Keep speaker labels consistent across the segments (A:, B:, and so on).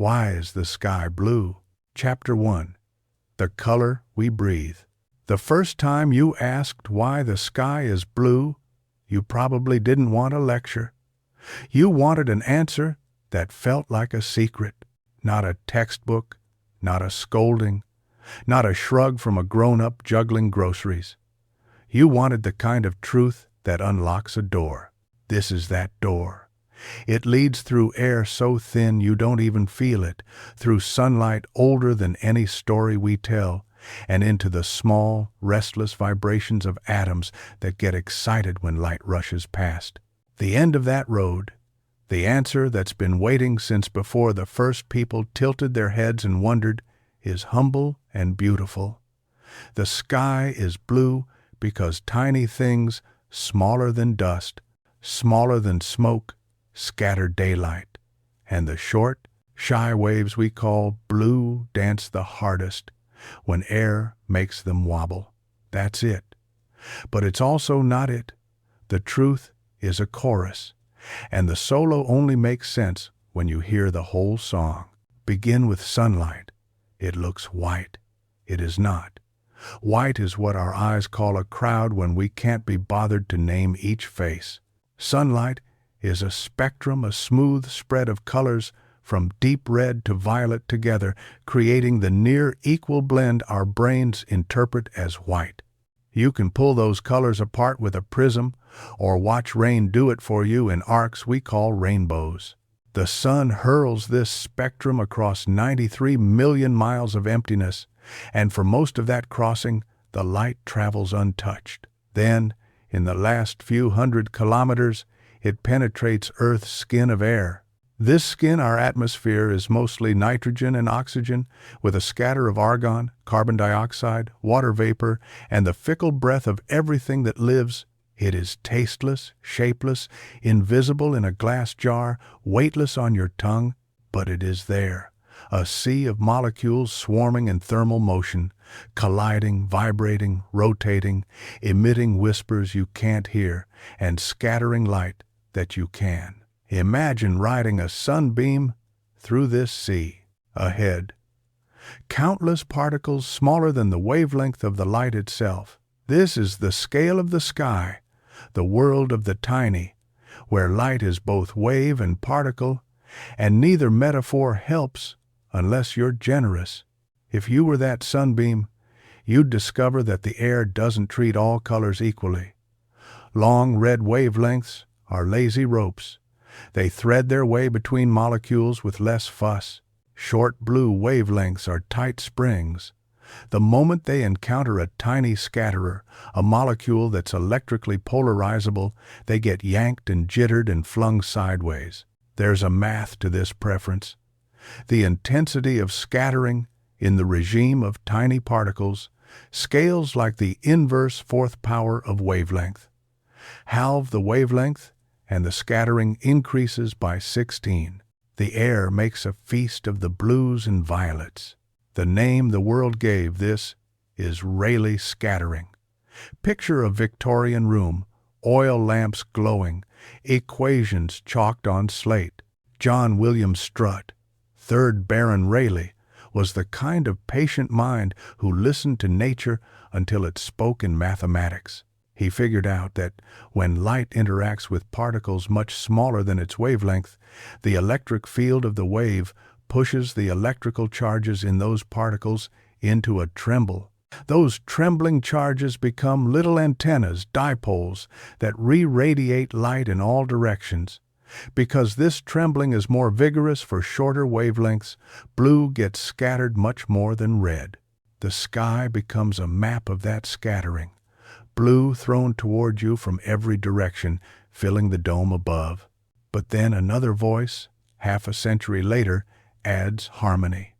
A: Why is the sky blue? Chapter 1. The color we breathe. The first time you asked why the sky is blue, you probably didn't want a lecture. You wanted an answer that felt like a secret, not a textbook, not a scolding, not a shrug from a grown-up juggling groceries. You wanted the kind of truth that unlocks a door. This is that door. It leads through air so thin you don't even feel it, through sunlight older than any story we tell, and into the small, restless vibrations of atoms that get excited when light rushes past. The end of that road, the answer that's been waiting since before the first people tilted their heads and wondered, is humble and beautiful. The sky is blue because tiny things, smaller than dust, smaller than smoke, scatter daylight, and the short, shy waves we call blue dance the hardest when air makes them wobble. That's it. But it's also not it. The truth is a chorus, and the solo only makes sense when you hear the whole song. Begin with sunlight. It looks white. It is not. White is what our eyes call a crowd when we can't be bothered to name each face. Sunlight is a spectrum, a smooth spread of colors from deep red to violet together, creating the near equal blend our brains interpret as white. You can pull those colors apart with a prism or watch rain do it for you in arcs we call rainbows. The sun hurls this spectrum across 93 million miles of emptiness, and for most of that crossing, the light travels untouched. Then, in the last few hundred kilometers, it penetrates Earth's skin of air. This skin, our atmosphere, is mostly nitrogen and oxygen, with a scatter of argon, carbon dioxide, water vapor, and the fickle breath of everything that lives. It is tasteless, shapeless, invisible in a glass jar, weightless on your tongue, but it is there. A sea of molecules swarming in thermal motion, colliding, vibrating, rotating, emitting whispers you can't hear, and scattering light that you can. Imagine riding a sunbeam through this sea. Ahead, countless particles smaller than the wavelength of the light itself. This is the scale of the sky, the world of the tiny, where light is both wave and particle, and neither metaphor helps unless you're generous. If you were that sunbeam, you'd discover that the air doesn't treat all colors equally. Long red wavelengths are lazy ropes. They thread their way between molecules with less fuss. Short blue wavelengths are tight springs. The moment they encounter a tiny scatterer, a molecule that's electrically polarizable, they get yanked and jittered and flung sideways. There's a math to this preference. The intensity of scattering in the regime of tiny particles scales like the inverse fourth power of wavelength. Halve the wavelength, and the scattering increases by 16. The air makes a feast of the blues and violets. The name the world gave this is Rayleigh scattering. Picture a Victorian room, oil lamps glowing, equations chalked on slate. John William Strutt, 3rd Baron Rayleigh, was the kind of patient mind who listened to nature until it spoke in mathematics. He figured out that when light interacts with particles much smaller than its wavelength, the electric field of the wave pushes the electrical charges in those particles into a tremble. Those trembling charges become little antennas, dipoles, that re-radiate light in all directions. Because this trembling is more vigorous for shorter wavelengths, blue gets scattered much more than red. The sky becomes a map of that scattering. Blue thrown toward you from every direction, filling the dome above. But then another voice, half a century later, adds harmony.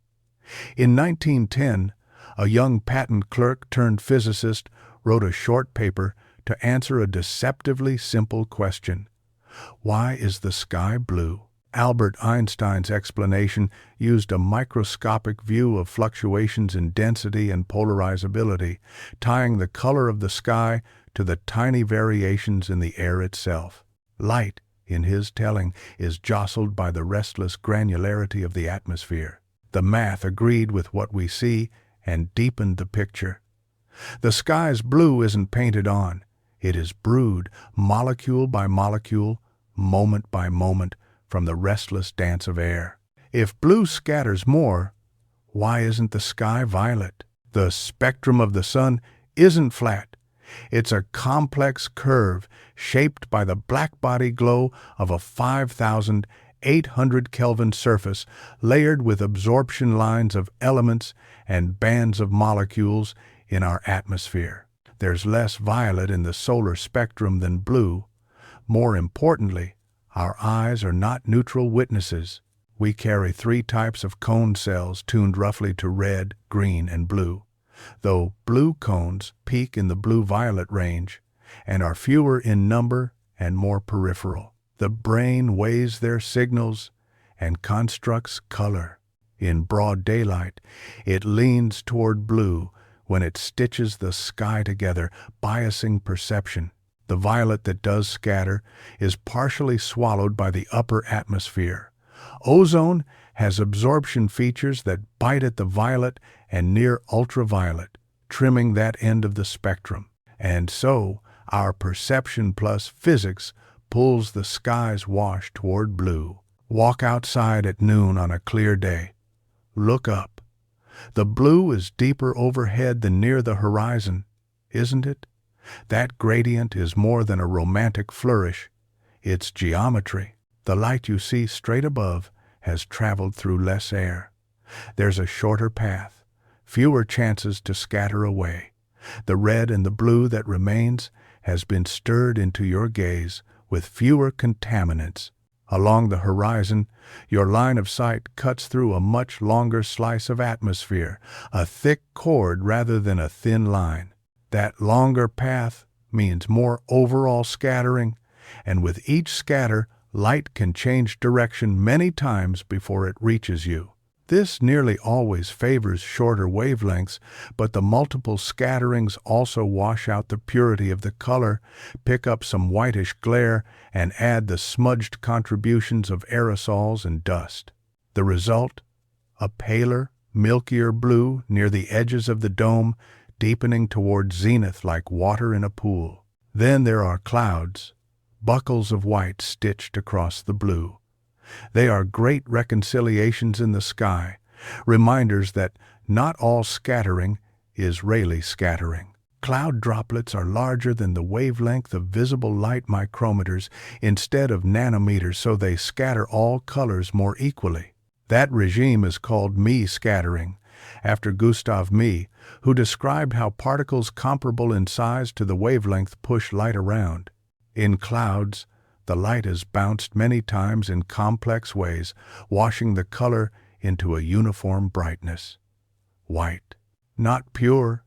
A: In 1910, a young patent clerk turned physicist wrote a short paper to answer a deceptively simple question. Why is the sky blue? Albert Einstein's explanation used a microscopic view of fluctuations in density and polarizability, tying the color of the sky to the tiny variations in the air itself. Light in his telling, is jostled by the restless granularity of the atmosphere. The math agreed with what we see and deepened the picture. The sky's blue isn't painted on. It is brewed, molecule by molecule, moment by moment, from the restless dance of air. If blue scatters more, why isn't the sky violet? The spectrum of the sun isn't flat. It's a complex curve shaped by the black-body glow of a 5,800 Kelvin surface layered with absorption lines of elements and bands of molecules in our atmosphere. There's less violet in the solar spectrum than blue. More importantly, our eyes are not neutral witnesses. We carry 3 types of cone cells tuned roughly to red, green, and blue, though blue cones peak in the blue-violet range and are fewer in number and more peripheral. The brain weighs their signals and constructs color. In broad daylight, it leans toward blue when it stitches the sky together, biasing perception. The violet that does scatter is partially swallowed by the upper atmosphere. Ozone has absorption features that bite at the violet and near ultraviolet, trimming that end of the spectrum. And so, our perception plus physics pulls the sky's wash toward blue. Walk outside at noon on a clear day. Look up. The blue is deeper overhead than near the horizon, isn't it? That gradient is more than a romantic flourish. It's geometry. The light you see straight above has traveled through less air. There's a shorter path, fewer chances to scatter away. The red and the blue that remains has been stirred into your gaze with fewer contaminants. Along the horizon, your line of sight cuts through a much longer slice of atmosphere, a thick cord rather than a thin line. That longer path means more overall scattering, and with each scatter, light can change direction many times before it reaches you. This nearly always favors shorter wavelengths, but the multiple scatterings also wash out the purity of the color, pick up some whitish glare, and add the smudged contributions of aerosols and dust. The result? A paler, milkier blue near the edges of the dome, deepening toward zenith like water in a pool. Then there are clouds, buckles of white stitched across the blue. They are great reconciliations in the sky, reminders that not all scattering is Rayleigh scattering. Cloud droplets are larger than the wavelength of visible light micrometers instead of nanometers, so they scatter all colors more equally. That regime is called Mie scattering, after Gustav Mie, who described how particles comparable in size to the wavelength push light around. In clouds, the light is bounced many times in complex ways, washing the color into a uniform brightness. White, not pure.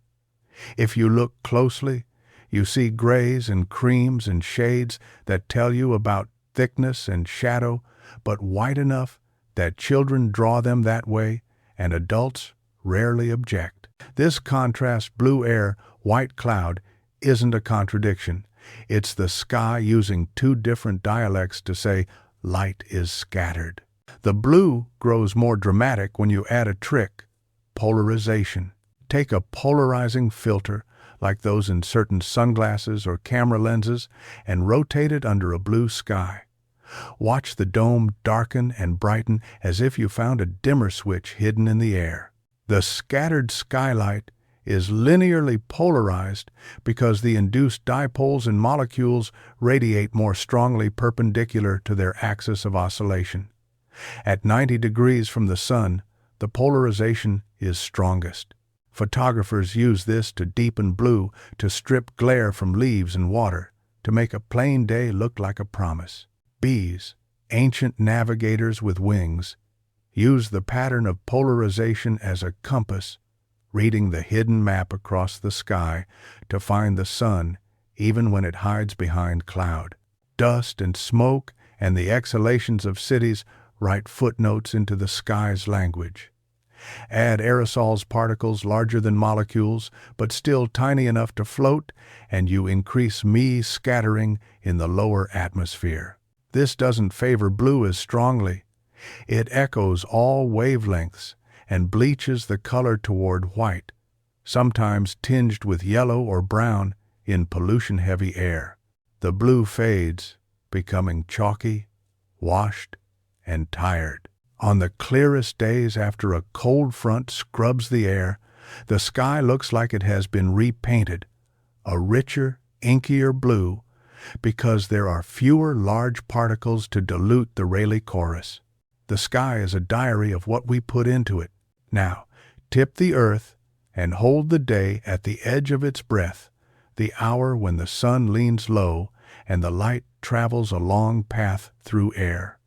A: If you look closely, you see grays and creams and shades that tell you about thickness and shadow, but white enough that children draw them that way and adults rarely object. This contrast blue air, white cloud isn't a contradiction. It's the sky using 2 different dialects to say light is scattered. The blue grows more dramatic when you add a trick, polarization. Take a polarizing filter, like those in certain sunglasses or camera lenses, and rotate it under a blue sky. Watch the dome darken and brighten as if you found a dimmer switch hidden in the air. The scattered skylight is linearly polarized because the induced dipoles and molecules radiate more strongly perpendicular to their axis of oscillation. At 90 degrees from the sun, the polarization is strongest. Photographers use this to deepen blue, to strip glare from leaves and water, to make a plain day look like a promise. Bees, ancient navigators with wings, use the pattern of polarization as a compass, reading the hidden map across the sky to find the sun even when it hides behind cloud. Dust and smoke and the exhalations of cities write footnotes into the sky's language. Add aerosols particles larger than molecules, but still tiny enough to float, and you increase Mie scattering in the lower atmosphere. This doesn't favor blue as strongly. It echoes all wavelengths and bleaches the color toward white, sometimes tinged with yellow or brown in pollution-heavy air. The blue fades, becoming chalky, washed, and tired. On the clearest days after a cold front scrubs the air, the sky looks like it has been repainted, a richer, inkier blue, because there are fewer large particles to dilute the Rayleigh chorus. The sky is a diary of what we put into it. Now, tip the earth and hold the day at the edge of its breath, the hour when the sun leans low and the light travels a long path through air.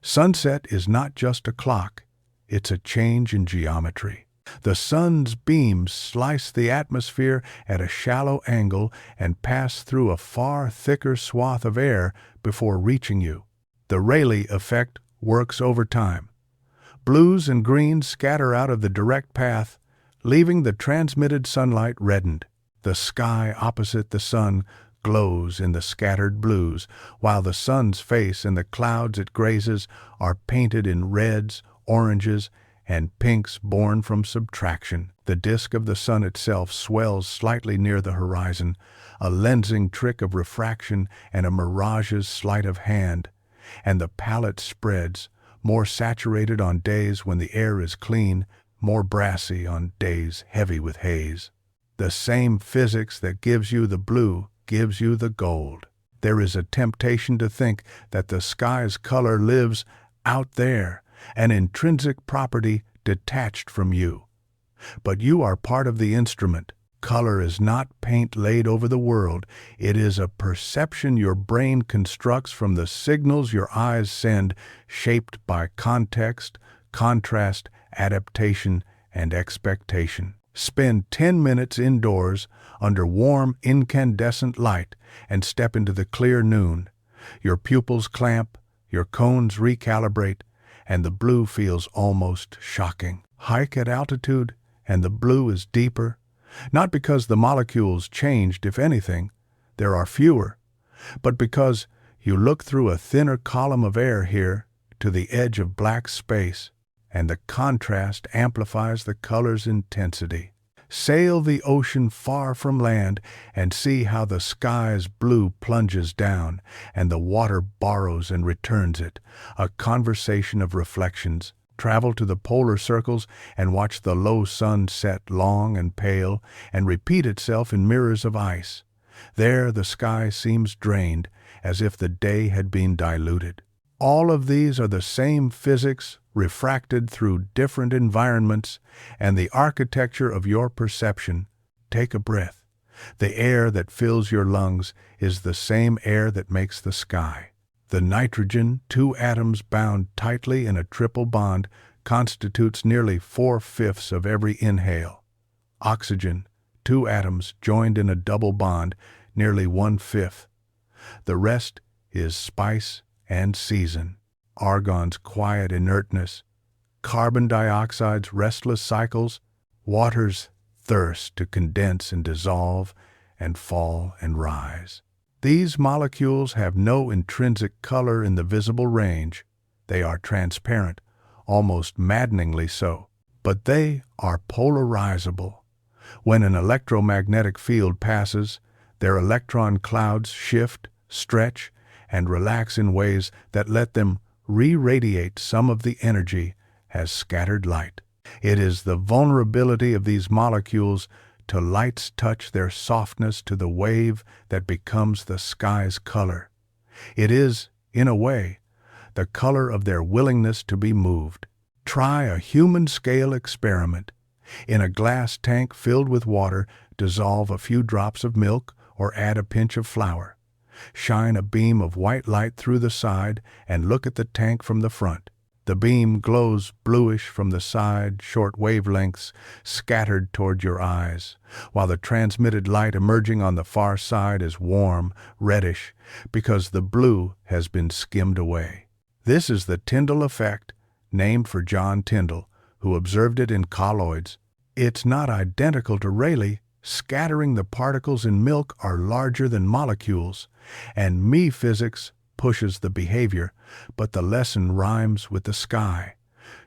A: Sunset is not just a clock, it's a change in geometry. The sun's beams slice the atmosphere at a shallow angle and pass through a far thicker swath of air before reaching you. The Rayleigh effect works over time. Blues and greens scatter out of the direct path, leaving the transmitted sunlight reddened. The sky opposite the sun glows in the scattered blues, while the sun's face and the clouds it grazes are painted in reds, oranges, and pinks born from subtraction. The disk of the sun itself swells slightly near the horizon, a lensing trick of refraction and a mirage's sleight of hand, and the palette spreads, more saturated on days when the air is clean, more brassy on days heavy with haze. The same physics that gives you the blue gives you the gold. There is a temptation to think that the sky's color lives out there, an intrinsic property detached from you. But you are part of the instrument. Color is not paint laid over the world. It is a perception your brain constructs from the signals your eyes send, shaped by context, contrast, adaptation, and expectation. Spend 10 minutes indoors under warm, incandescent light and step into the clear noon. Your pupils clamp, your cones recalibrate, and the blue feels almost shocking. Hike at altitude, and the blue is deeper, not because the molecules changed, if anything, there are fewer, but because you look through a thinner column of air here to the edge of black space, and the contrast amplifies the color's intensity. Sail the ocean far from land and see how the sky's blue plunges down and the water borrows and returns it, a conversation of reflections. Travel to the polar circles and watch the low sun set long and pale and repeat itself in mirrors of ice. There the sky seems drained, as if the day had been diluted. All of these are the same physics refracted through different environments and the architecture of your perception. Take a breath. The air that fills your lungs is the same air that makes the sky. The nitrogen, 2 atoms bound tightly in a triple bond, constitutes nearly 4/5 of every inhale. Oxygen, 2 atoms joined in a double bond, nearly 1/5. The rest is spice and season. Argon's quiet inertness, carbon dioxide's restless cycles, water's thirst to condense and dissolve and fall and rise. These molecules have no intrinsic color in the visible range. They are transparent, almost maddeningly so. But they are polarizable. When an electromagnetic field passes, their electron clouds shift, stretch, and relax in ways that let them re-radiate some of the energy as scattered light. It is the vulnerability of these molecules to light's touch, their softness to the wave that becomes the sky's color. It is, in a way, the color of their willingness to be moved. Try a human-scale experiment. In a glass tank filled with water, dissolve a few drops of milk or add a pinch of flour. Shine a beam of white light through the side and look at the tank from the front. The beam glows bluish from the side, short wavelengths scattered toward your eyes, while the transmitted light emerging on the far side is warm, reddish, because the blue has been skimmed away. This is the Tyndall effect, named for John Tyndall, who observed it in colloids. It's not identical to Rayleigh. Scattering the particles in milk are larger than molecules, and me physics pushes the behavior, but the lesson rhymes with the sky.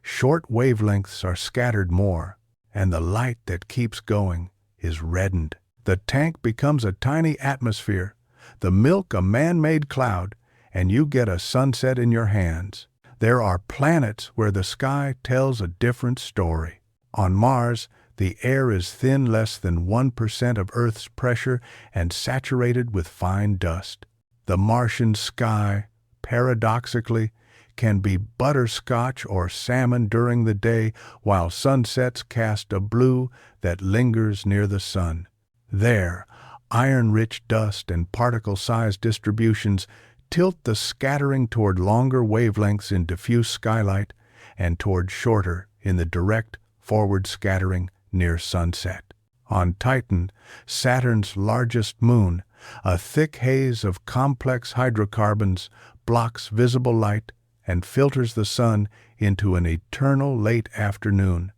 A: Short wavelengths are scattered more, and the light that keeps going is reddened. The tank becomes a tiny atmosphere, the milk a man-made cloud, and you get a sunset in your hands. There are planets where the sky tells a different story. On Mars, the air is thin, less than 1% of Earth's pressure, and saturated with fine dust. The Martian sky, paradoxically, can be butterscotch or salmon during the day, while sunsets cast a blue that lingers near the sun. There, iron-rich dust and particle-size distributions tilt the scattering toward longer wavelengths in diffuse skylight and toward shorter in the direct forward scattering near sunset. On Titan, Saturn's largest moon, a thick haze of complex hydrocarbons blocks visible light and filters the sun into an eternal late afternoon,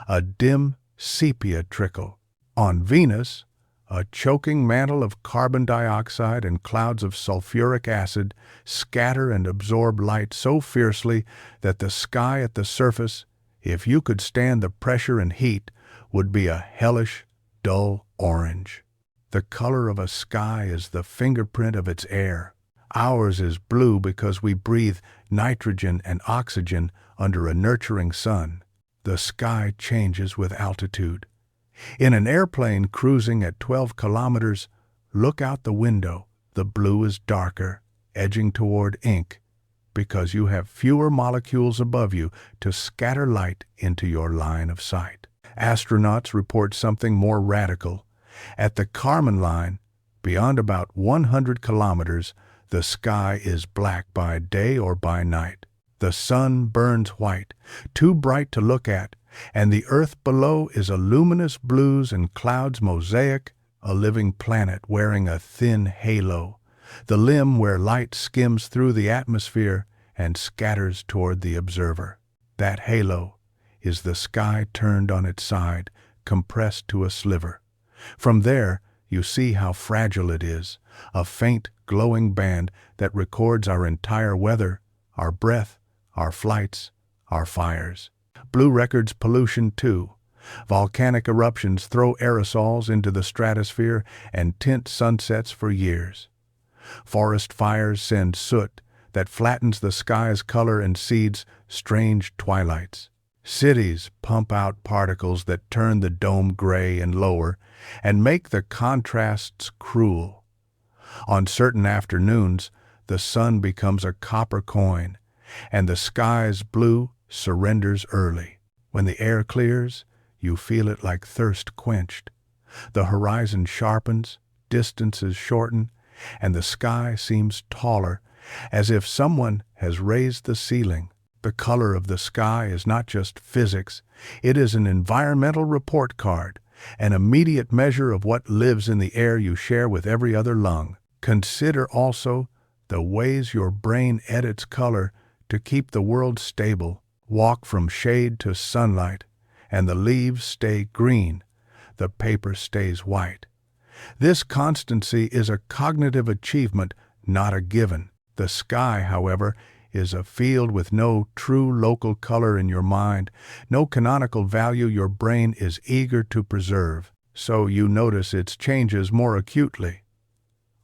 A: a dim sepia trickle. On Venus, a choking mantle of carbon dioxide and clouds of sulfuric acid scatter and absorb light so fiercely that the sky at the surface, if you could stand the pressure and heat, would be a hellish, dull orange. The color of a sky is the fingerprint of its air. Ours is blue because we breathe nitrogen and oxygen under a nurturing sun. The sky changes with altitude. In an airplane cruising at 12 kilometers, look out the window. The blue is darker, edging toward ink, because you have fewer molecules above you to scatter light into your line of sight. Astronauts report something more radical. At the Kármán line, beyond about 100 kilometers, the sky is black by day or by night. The sun burns white, too bright to look at, and the earth below is a luminous blues and clouds mosaic, a living planet wearing a thin halo, the limb where light skims through the atmosphere and scatters toward the observer. That halo is the sky turned on its side, compressed to a sliver. From there, you see how fragile it is, a faint, glowing band that records our entire weather, our breath, our flights, our fires. Blue records pollution too. Volcanic eruptions throw aerosols into the stratosphere and tint sunsets for years. Forest fires send soot that flattens the sky's color and seeds strange twilights. Cities pump out particles that turn the dome gray and lower and make the contrasts cruel. On certain afternoons, the sun becomes a copper coin, and the sky's blue surrenders early. When the air clears, you feel it like thirst quenched. The horizon sharpens, distances shorten, and the sky seems taller, as if someone has raised the ceiling. The color of the sky is not just physics, it is an environmental report card, an immediate measure of what lives in the air you share with every other lung. Consider also the ways your brain edits color to keep the world stable. Walk from shade to sunlight, and the leaves stay green, the paper stays white. This constancy is a cognitive achievement, not a given. The sky, however, is a field with no true local color in your mind, no canonical value your brain is eager to preserve, so you notice its changes more acutely.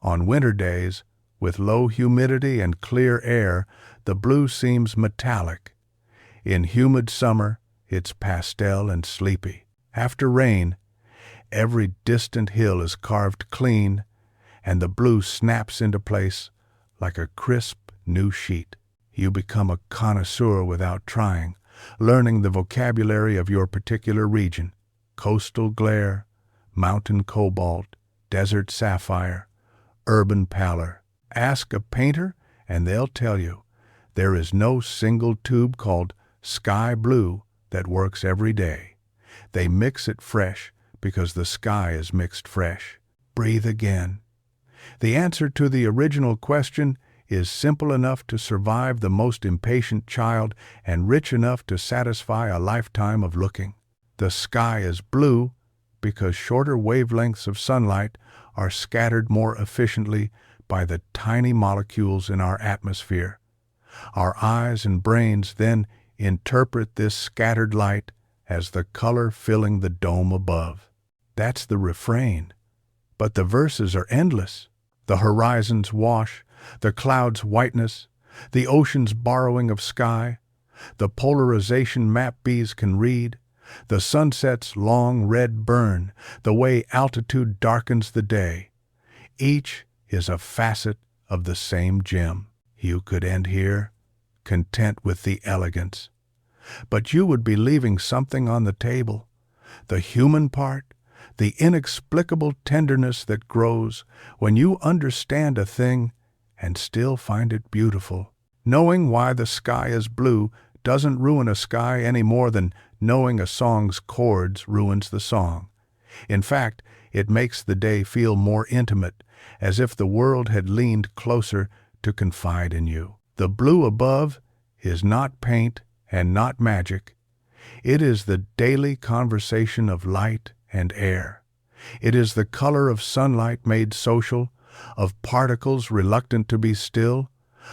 A: On winter days, with low humidity and clear air, the blue seems metallic. In humid summer, it's pastel and sleepy. After rain, every distant hill is carved clean, and the blue snaps into place like a crisp new sheet. You become a connoisseur without trying, learning the vocabulary of your particular region: coastal glare, mountain cobalt, desert sapphire, urban pallor. Ask a painter, and they'll tell you there is no single tube called sky blue that works every day. They mix it fresh because the sky is mixed fresh. Breathe again. The answer to the original question is simple enough to survive the most impatient child and rich enough to satisfy a lifetime of looking. The sky is blue because shorter wavelengths of sunlight are scattered more efficiently, by the tiny molecules in our atmosphere. Our eyes and brains then interpret this scattered light as the color filling the dome above. That's the refrain. But the verses are endless. The horizon's wash, the cloud's whiteness, the ocean's borrowing of sky, the polarization map bees can read, the sunset's long red burn, the way altitude darkens the day. Each is a facet of the same gem. You could end here, content with the elegance. But you would be leaving something on the table. The human part, the inexplicable tenderness that grows when you understand a thing and still find it beautiful. Knowing why the sky is blue doesn't ruin a sky any more than knowing a song's chords ruins the song. In fact, it makes the day feel more intimate, as if the world had leaned closer to confide in you. The blue above is not paint and not magic. It is the daily conversation of light and air. It is the color of sunlight made social, of particles reluctant to be still,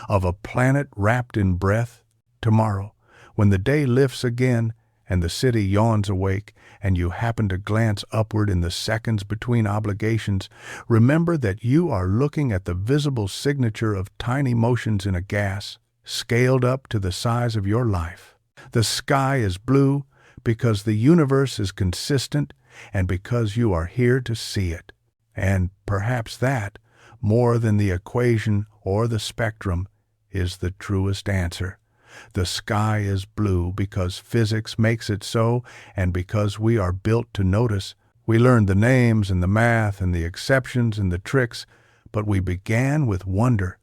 A: of a planet wrapped in breath. Tomorrow, when the day lifts again and the city yawns awake and you happen to glance upward in the seconds between obligations, remember that you are looking at the visible signature of tiny motions in a gas, scaled up to the size of your life. The sky is blue because the universe is consistent and because you are here to see it. And perhaps that, more than the equation or the spectrum, is the truest answer. The sky is blue because physics makes it so, and because we are built to notice. We learned the names and the math and the exceptions and the tricks, but we began with wonder.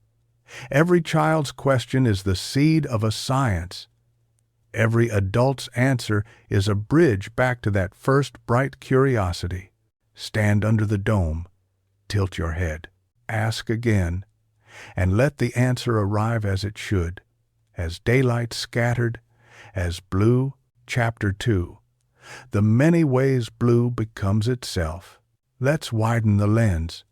A: Every child's question is the seed of a science. Every adult's answer is a bridge back to that first bright curiosity. Stand under the dome, tilt your head, ask again, and let the answer arrive as it should, as daylight scattered, as blue. Chapter 2. The many ways blue becomes itself. Let's widen the lens.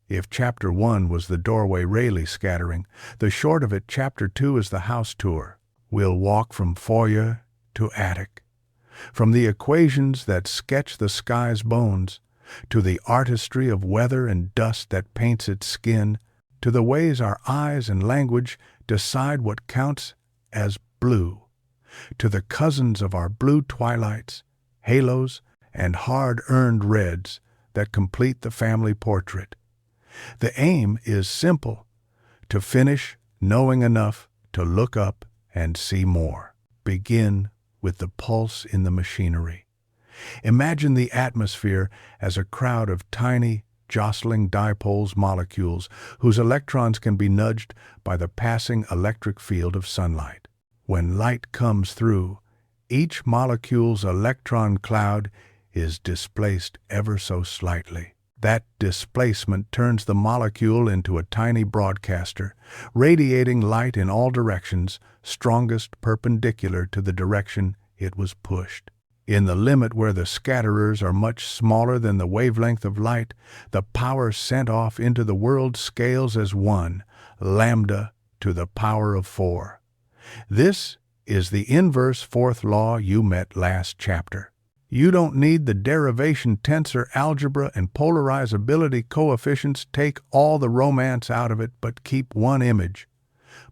A: If Chapter 1 was the doorway Rayleigh scattering, the short of it, Chapter 2, is the house tour. We'll walk from foyer to attic, from the equations that sketch the sky's bones, to the artistry of weather and dust that paints its skin, to the ways our eyes and language decide what counts as blue, to the cousins of our blue twilights, halos, and hard-earned reds that complete the family portrait. The aim is simple: to finish knowing enough to look up and see more. Begin with the pulse in the machinery. Imagine the atmosphere as a crowd of tiny, jostling dipoles molecules whose electrons can be nudged by the passing electric field of sunlight. When light comes through, each molecule's electron cloud is displaced ever so slightly. That displacement turns the molecule into a tiny broadcaster, radiating light in all directions, strongest perpendicular to the direction it was pushed. In the limit where the scatterers are much smaller than the wavelength of light, the power sent off into the world scales as 1, lambda to the power of 4. This is the inverse fourth law you met last chapter. You don't need the derivation tensor algebra and polarizability coefficients. Take all the romance out of it, but keep one image.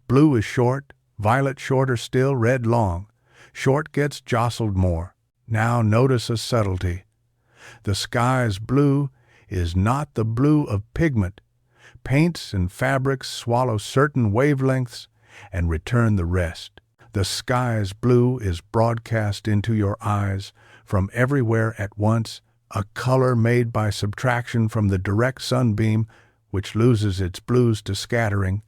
A: Blue is short, violet shorter still, red long. Short gets jostled more. Now notice a subtlety. The sky's blue is not the blue of pigment. Paints and fabrics swallow certain wavelengths and return the rest. The sky's blue is broadcast into your eyes from everywhere at once, a color made by subtraction from the direct sunbeam, which loses its blues to scattering,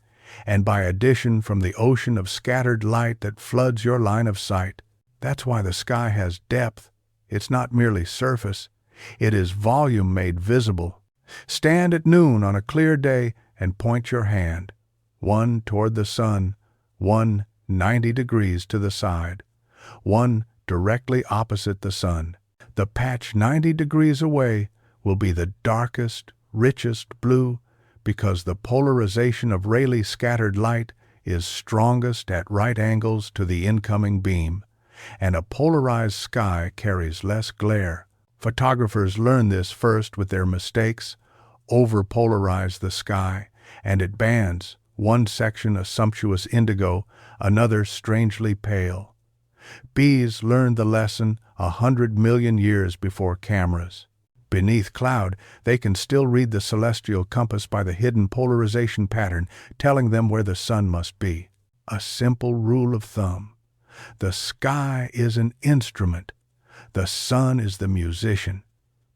A: and by addition from the ocean of scattered light that floods your line of sight. That's why the sky has depth. It's not merely surface. It is volume made visible. Stand at noon on a clear day and point your hand, one toward the sun, one 90 degrees to the side, one directly opposite the sun. The patch 90 degrees away will be the darkest, richest blue because the polarization of Rayleigh scattered light is strongest at right angles to the incoming beam, and a polarized sky carries less glare. Photographers learn this first with their mistakes, over-polarize the sky, and it bands, one section a sumptuous indigo, another strangely pale. Bees learned the lesson 100 million years before cameras. Beneath cloud, they can still read the celestial compass by the hidden polarization pattern, telling them where the sun must be. A simple rule of thumb. The sky is an instrument. The sun is the musician.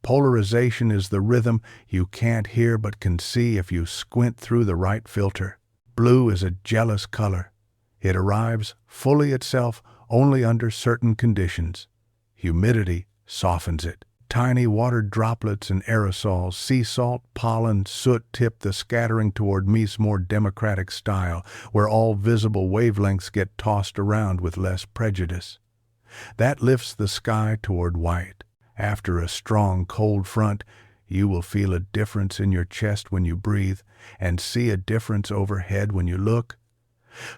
A: Polarization is the rhythm you can't hear but can see if you squint through the right filter. Blue is a jealous color. It arrives fully itself only under certain conditions. Humidity softens it. Tiny water droplets and aerosols, sea salt, pollen, soot tip the scattering toward Me's more democratic style, where all visible wavelengths get tossed around with less prejudice. That lifts the sky toward white. After a strong cold front, you will feel a difference in your chest when you breathe, and see a difference overhead when you look.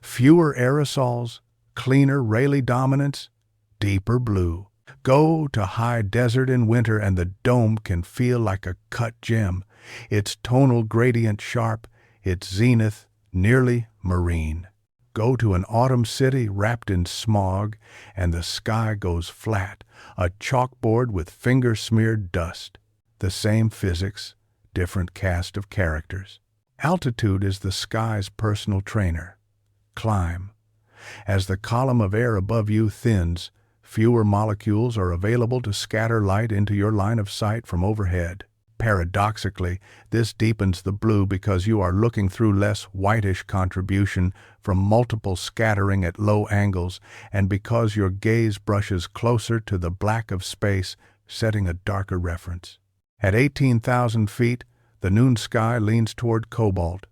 A: Fewer aerosols, cleaner Rayleigh dominance, deeper blue. Go to high desert in winter and the dome can feel like a cut gem, its tonal gradient sharp, its zenith nearly marine. Go to an autumn city wrapped in smog and the sky goes flat, a chalkboard with finger-smeared dust. The same physics, different cast of characters. Altitude is the sky's personal trainer. Climb. As the column of air above you thins, fewer molecules are available to scatter light into your line of sight from overhead. Paradoxically, this deepens the blue because you are looking through less whitish contribution from multiple scattering at low angles, and because your gaze brushes closer to the black of space, setting a darker reference. At 18,000 feet, the noon sky leans toward cobalt.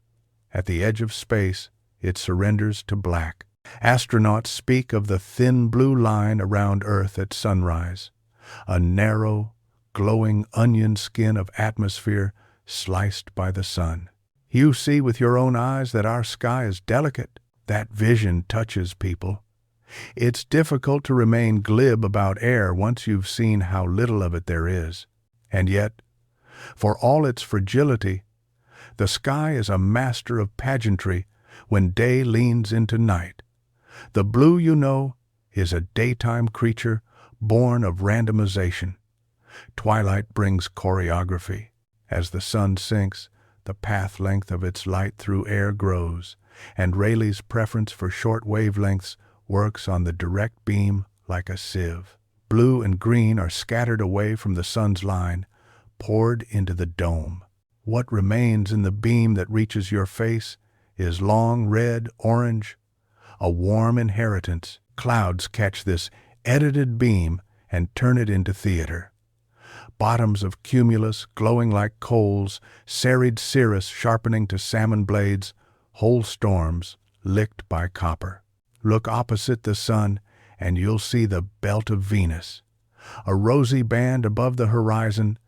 A: At the edge of space, it surrenders to black. Astronauts speak of the thin blue line around Earth at sunrise, a narrow, glowing onion skin of atmosphere sliced by the sun. You see with your own eyes that our sky is delicate. That vision touches people. It's difficult to remain glib about air once you've seen how little of it there is. And yet, for all its fragility, the sky is a master of pageantry when day leans into night. The blue, you know, is a daytime creature born of randomization. Twilight brings choreography. As the sun sinks, the path length of its light through air grows, and Rayleigh's preference for short wavelengths works on the direct beam like a sieve. Blue and green are scattered away from the sun's line, poured into the dome. What remains in the beam that reaches your face is long red, orange, a warm inheritance. Clouds catch this edited beam and turn it into theater. Bottoms of cumulus glowing like coals, serried cirrus sharpening to salmon blades, whole storms licked by copper. Look opposite the sun and you'll see the belt of Venus, a rosy band above the horizon,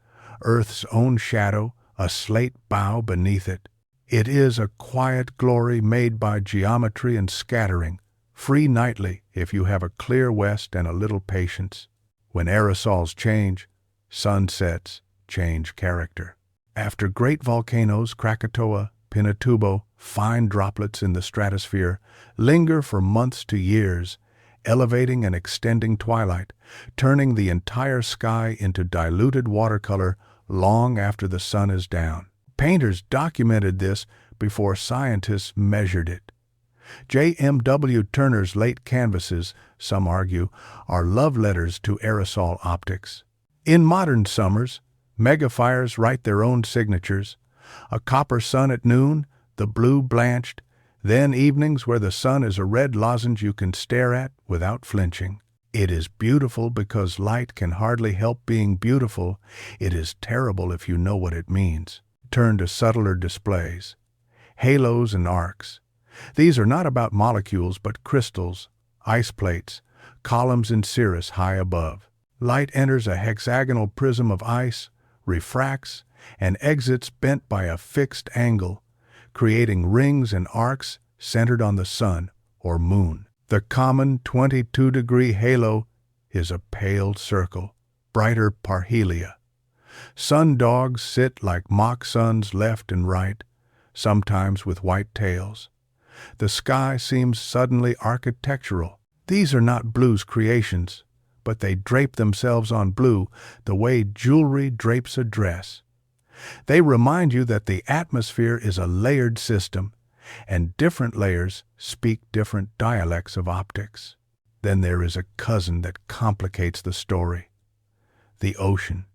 A: Earth's own shadow, a slate bow beneath it. It is a quiet glory made by geometry and scattering, free nightly if you have a clear west and a little patience. When aerosols change, sunsets change character. After great volcanoes, Krakatoa, Pinatubo, fine droplets in the stratosphere, linger for months to years, elevating and extending twilight, turning the entire sky into diluted watercolor long after the sun is down. Painters documented this before scientists measured it. J.M.W. Turner's late canvases, some argue, are love letters to aerosol optics. In modern summers, megafires write their own signatures. A copper sun at noon, the blue blanched, then evenings where the sun is a red lozenge you can stare at without flinching. It is beautiful because light can hardly help being beautiful. It is terrible if you know what it means. Turn to subtler displays. Halos and arcs. These are not about molecules but crystals, ice plates, columns in cirrus high above. Light enters a hexagonal prism of ice, refracts, and exits bent by a fixed angle, creating rings and arcs centered on the sun or moon. The common 22-degree halo is a pale circle, brighter parhelia. Sundogs sit like mock suns left and right, sometimes with white tails. The sky seems suddenly architectural. These are not blue's creations, but they drape themselves on blue the way jewelry drapes a dress. They remind you that the atmosphere is a layered system, and different layers speak different dialects of optics. Then there is a cousin that complicates the story: the ocean.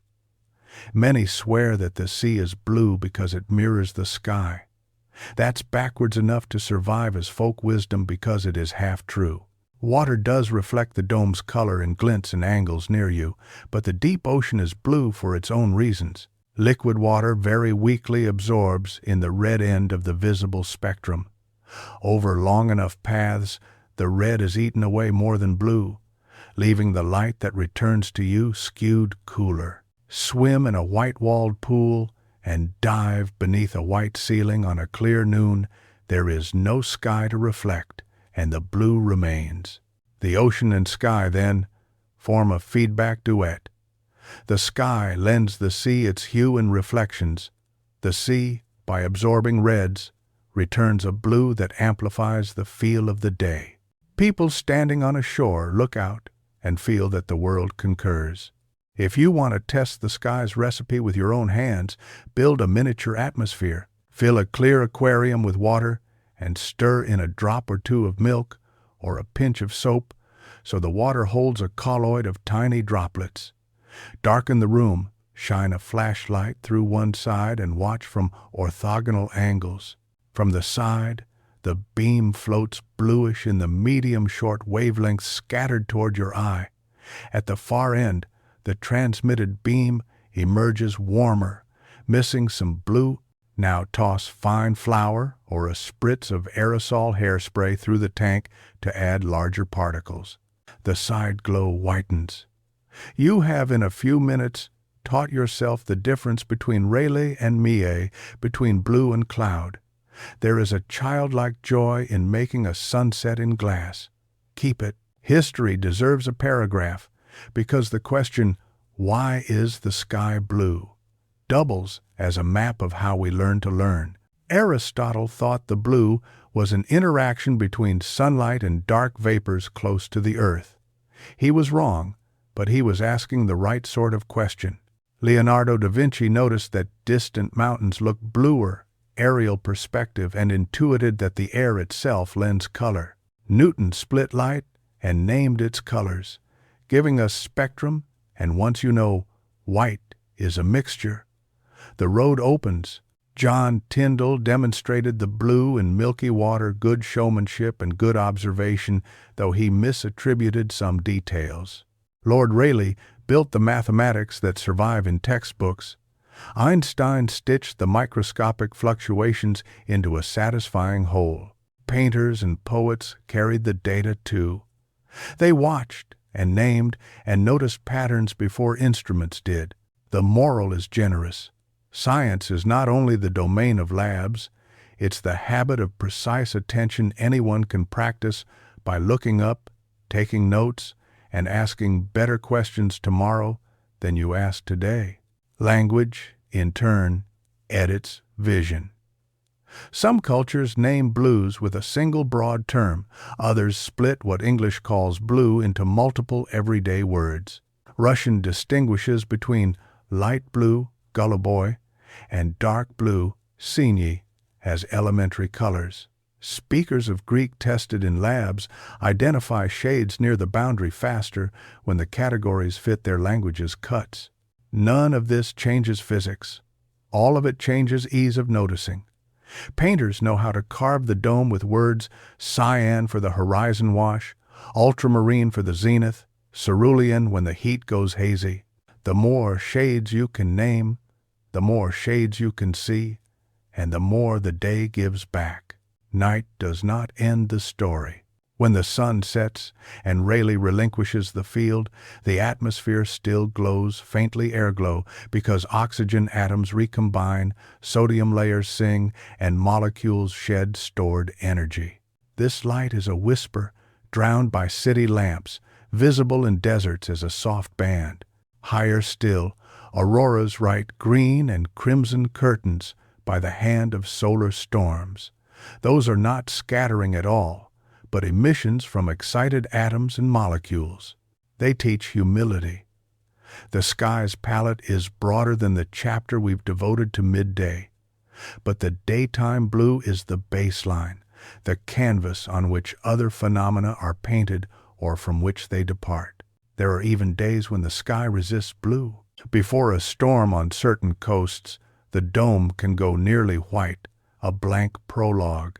A: Many swear that the sea is blue because it mirrors the sky. That's backwards enough to survive as folk wisdom because it is half true. Water does reflect the dome's color in glints and angles near you, but the deep ocean is blue for its own reasons. Liquid water very weakly absorbs in the red end of the visible spectrum. Over long enough paths, the red is eaten away more than blue, leaving the light that returns to you skewed cooler. Swim in a white-walled pool and dive beneath a white ceiling on a clear noon, there is no sky to reflect, and the blue remains. The ocean and sky, then, form a feedback duet. The sky lends the sea its hue and reflections. The sea, by absorbing reds, returns a blue that amplifies the feel of the day. People standing on a shore look out and feel that the world concurs. If you want to test the sky's recipe with your own hands, build a miniature atmosphere, fill a clear aquarium with water, and stir in a drop or two of milk or a pinch of soap so the water holds a colloid of tiny droplets. Darken the room, shine a flashlight through one side and watch from orthogonal angles. From the side, the beam floats bluish in the medium-short wavelengths scattered toward your eye. At the far end, the transmitted beam emerges warmer, missing some blue. Now toss fine flour or a spritz of aerosol hairspray through the tank to add larger particles. The side glow whitens. You have in a few minutes taught yourself the difference between Rayleigh and Mie, between blue and cloud. There is a childlike joy in making a sunset in glass. Keep it. History deserves a paragraph, because the question, "Why is the sky blue?" doubles as a map of how we learn to learn. Aristotle thought the blue was an interaction between sunlight and dark vapors close to the earth. He was wrong, but he was asking the right sort of question. Leonardo da Vinci noticed that distant mountains look bluer, aerial perspective, and intuited that the air itself lends color. Newton split light and named its colors, giving us spectrum, and once you know white is a mixture, the road opens. John Tyndall demonstrated the blue in milky water, good showmanship and good observation, though he misattributed some details. Lord Rayleigh built the mathematics that survive in textbooks. Einstein stitched the microscopic fluctuations into a satisfying whole. Painters and poets carried the data too. They watched and named and noticed patterns before instruments did. The moral is generous. Science is not only the domain of labs, it's the habit of precise attention anyone can practice by looking up, taking notes, and asking better questions tomorrow than you asked today. Language, in turn, edits vision. Some cultures name blues with a single broad term. Others split what English calls blue into multiple everyday words. Russian distinguishes between light blue, goluboy, and dark blue, sinyi, as elementary colors. Speakers of Greek tested in labs identify shades near the boundary faster when the categories fit their language's cuts. None of this changes physics. All of it changes ease of noticing. Painters know how to carve the dome with words: cyan for the horizon wash, ultramarine for the zenith, cerulean when the heat goes hazy. The more shades you can name, the more shades you can see, and the more the day gives back. Night does not end the story. When the sun sets and Rayleigh relinquishes the field, the atmosphere still glows faintly airglow because oxygen atoms recombine, sodium layers sing, and molecules shed stored energy. This light is a whisper, drowned by city lamps, visible in deserts as a soft band. Higher still, auroras write green and crimson curtains by the hand of solar storms. Those are not scattering at all, but emissions from excited atoms and molecules. They teach humility. The sky's palette is broader than the chapter we've devoted to midday, but the daytime blue is the baseline, the canvas on which other phenomena are painted or from which they depart. There are even days when the sky resists blue. Before a storm on certain coasts, the dome can go nearly white, a blank prologue.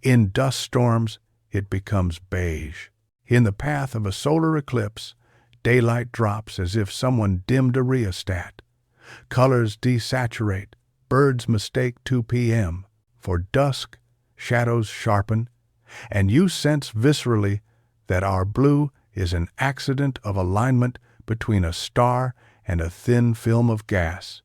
A: In dust storms, it becomes beige. In the path of a solar eclipse, daylight drops as if someone dimmed a rheostat. Colors desaturate, birds mistake 2 p.m. for dusk, shadows sharpen, and you sense viscerally that our blue is an accident of alignment between a star and a thin film of gas.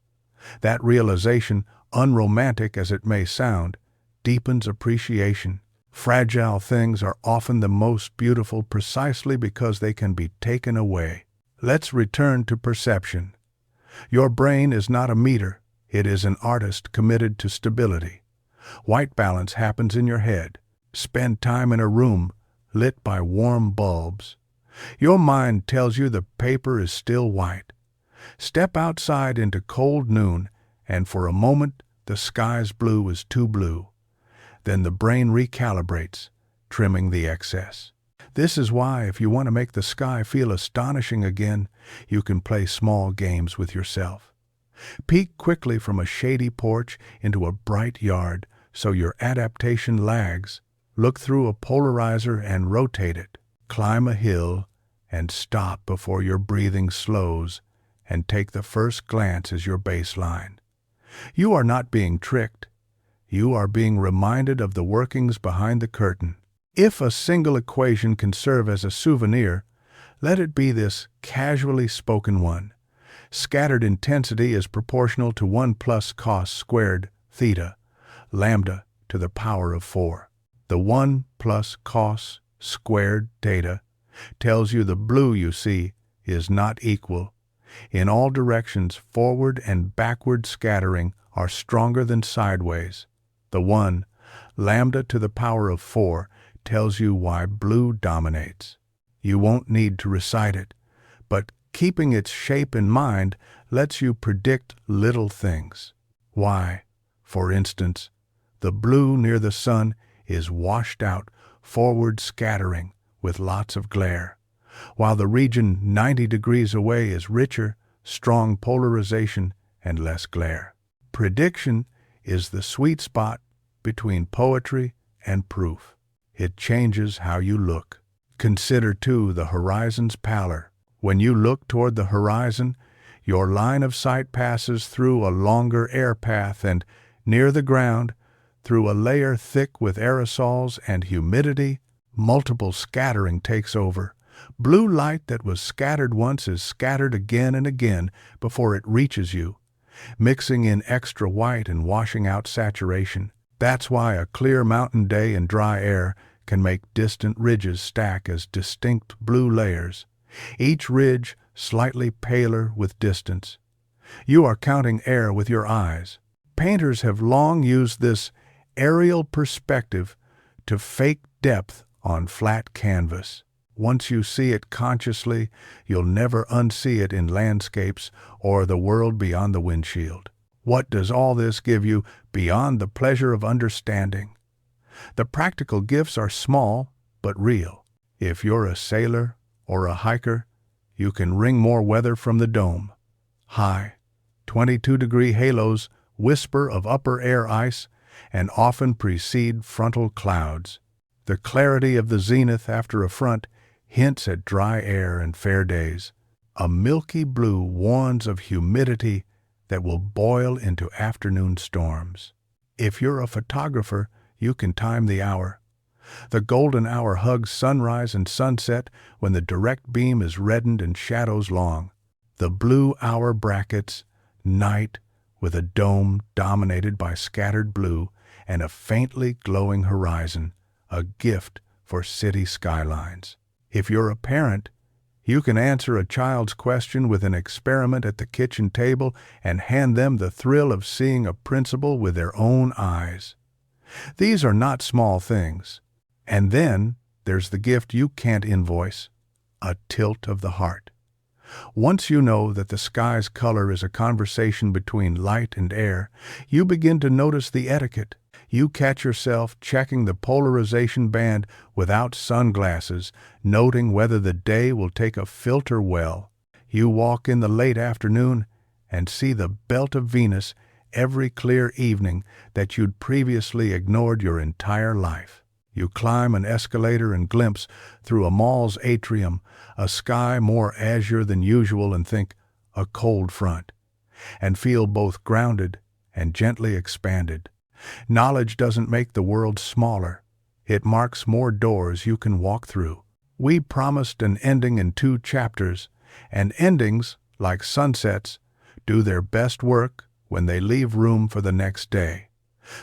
A: That realization, unromantic as it may sound, deepens appreciation. Fragile things are often the most beautiful precisely because they can be taken away. Let's return to perception. Your brain is not a meter, it is an artist committed to stability. White balance happens in your head. Spend time in a room lit by warm bulbs. Your mind tells you the paper is still white. Step outside into cold noon, and for a moment the sky's blue is too blue. Then the brain recalibrates, trimming the excess. This is why, if you want to make the sky feel astonishing again, you can play small games with yourself. Peek quickly from a shady porch into a bright yard so your adaptation lags. Look through a polarizer and rotate it. Climb a hill and stop before your breathing slows and take the first glance as your baseline. You are not being tricked. You are being reminded of the workings behind the curtain. If a single equation can serve as a souvenir, let it be this casually spoken one. Scattered intensity is proportional to 1 plus cos squared theta, lambda to the power of 4. The 1 plus cos squared theta tells you the blue you see is not equal. In all directions, forward and backward scattering are stronger than sideways. The 1, lambda to the power of 4, tells you why blue dominates. You won't need to recite it, but keeping its shape in mind lets you predict little things. Why, for instance, the blue near the sun is washed out, forward scattering with lots of glare, while the region 90 degrees away is richer, strong polarization, and less glare. Prediction is the sweet spot between poetry and proof. It changes how you look. Consider, too, the horizon's pallor. When you look toward the horizon, your line of sight passes through a longer air path and, near the ground, through a layer thick with aerosols and humidity, multiple scattering takes over. Blue light that was scattered once is scattered again and again before it reaches you, mixing in extra white and washing out saturation. That's why a clear mountain day in dry air can make distant ridges stack as distinct blue layers, each ridge slightly paler with distance. You are counting air with your eyes. Painters have long used this aerial perspective to fake depth on flat canvas. Once you see it consciously, you'll never unsee it in landscapes or the world beyond the windshield. What does all this give you beyond the pleasure of understanding? The practical gifts are small but real. If you're a sailor or a hiker, you can wring more weather from the dome. High, 22-degree halos whisper of upper air ice and often precede frontal clouds. The clarity of the zenith after a front hints at dry air and fair days. A milky blue warns of humidity that will boil into afternoon storms. If you're a photographer, you can time the hour. The golden hour hugs sunrise and sunset when the direct beam is reddened and shadows long. The blue hour brackets night with a dome dominated by scattered blue and a faintly glowing horizon, a gift for city skylines. If you're a parent, you can answer a child's question with an experiment at the kitchen table and hand them the thrill of seeing a principle with their own eyes. These are not small things. And then there's the gift you can't invoice, a tilt of the heart. Once you know that the sky's color is a conversation between light and air, you begin to notice the etiquette. You catch yourself checking the polarization band without sunglasses, noting whether the day will take a filter well. You walk in the late afternoon and see the belt of Venus every clear evening that you'd previously ignored your entire life. You climb an escalator and glimpse through a mall's atrium a sky more azure than usual and think, a cold front, and feel both grounded and gently expanded. Knowledge doesn't make the world smaller. It marks more doors you can walk through. We promised an ending in 2 chapters, and endings, like sunsets, do their best work when they leave room for the next day.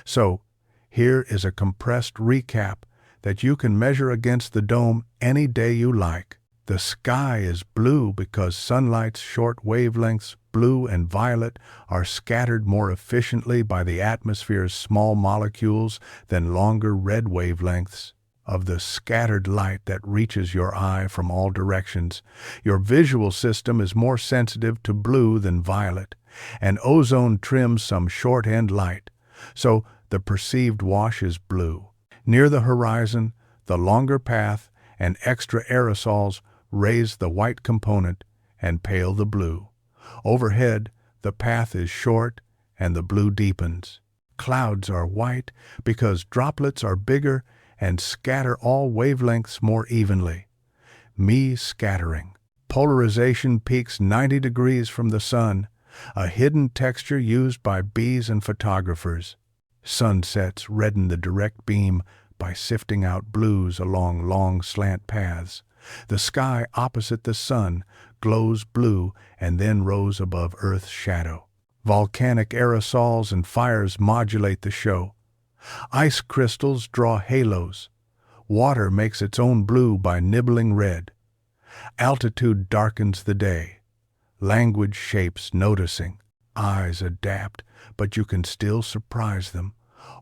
A: So, here is a compressed recap that you can measure against the dome any day you like. The sky is blue because sunlight's short wavelengths, blue and violet, are scattered more efficiently by the atmosphere's small molecules than longer red wavelengths. Of the scattered light that reaches your eye from all directions, your visual system is more sensitive to blue than violet, and ozone trims some short-end light, so the perceived wash is blue. Near the horizon, the longer path and extra aerosols raise the white component and pale the blue. Overhead, the path is short and the blue deepens. Clouds are white because droplets are bigger and scatter all wavelengths more evenly. Scattering. Polarization peaks 90 degrees from the sun, a hidden texture used by bees and photographers. Sunsets redden the direct beam by sifting out blues along long slant paths. The sky opposite the sun glows blue and then rose above Earth's shadow. Volcanic aerosols and fires modulate the show. Ice crystals draw halos. Water makes its own blue by nibbling red. Altitude darkens the day. Language shapes noticing. Eyes adapt, but you can still surprise them.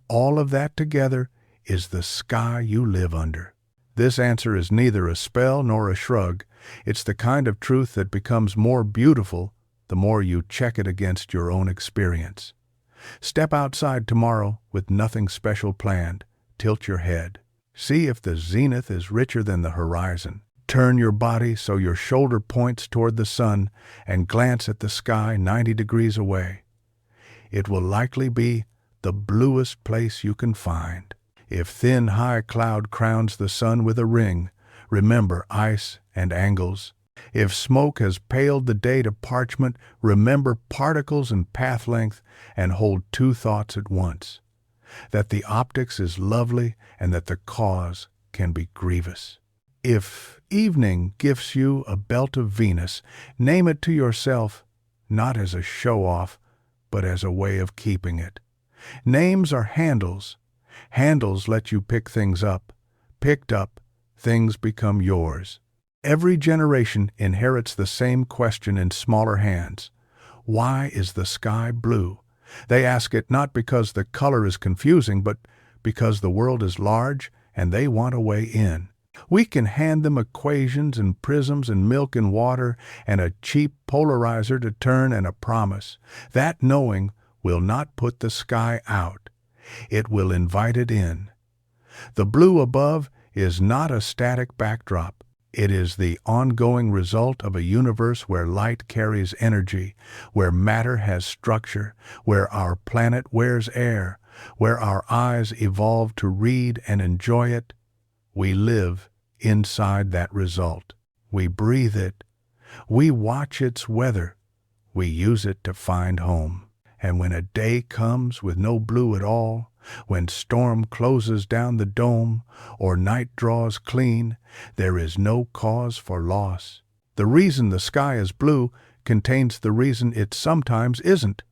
A: All of that together is the sky you live under. This answer is neither a spell nor a shrug. It's the kind of truth that becomes more beautiful the more you check it against your own experience. Step outside tomorrow with nothing special planned. Tilt your head. See if the zenith is richer than the horizon. Turn your body so your shoulder points toward the sun and glance at the sky 90 degrees away. It will likely be the bluest place you can find. If thin, high cloud crowns the sun with a ring, remember ice and angles. If smoke has paled the day to parchment, remember particles and path length and hold 2 thoughts at once. That the optics is lovely and that the cause can be grievous. If evening gifts you a belt of Venus, name it to yourself, not as a show-off, but as a way of keeping it. Names are handles. Handles let you pick things up. Picked up, things become yours. Every generation inherits the same question in smaller hands. Why is the sky blue? They ask it not because the color is confusing, but because the world is large and they want a way in. We can hand them equations and prisms and milk and water and a cheap polarizer to turn and a promise. That knowing will not put the sky out. It will invite it in. The blue above is not a static backdrop. It is the ongoing result of a universe where light carries energy, where matter has structure, where our planet wears air, where our eyes evolve to read and enjoy it. We live inside that result. We breathe it. We watch its weather. We use it to find home. And when a day comes with no blue at all, When storm closes down the dome or night draws clean, there is no cause for loss. The reason the sky is blue contains the reason it sometimes isn't.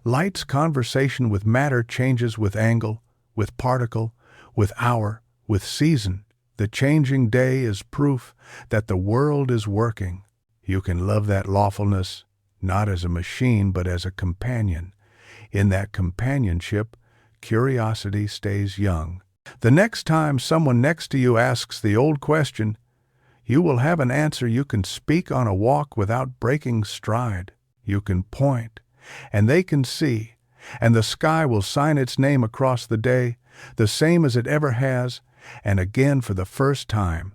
A: Light's conversation with matter changes with angle, with particle, with hour, with season. The changing day is proof that the world is working. You can love that lawfulness, not as a machine, but as a companion. In that companionship, curiosity stays young. The next time someone next to you asks the old question, you will have an answer you can speak on a walk without breaking stride. You can point, and they can see, and the sky will sign its name across the day, the same as it ever has, and again for the first time.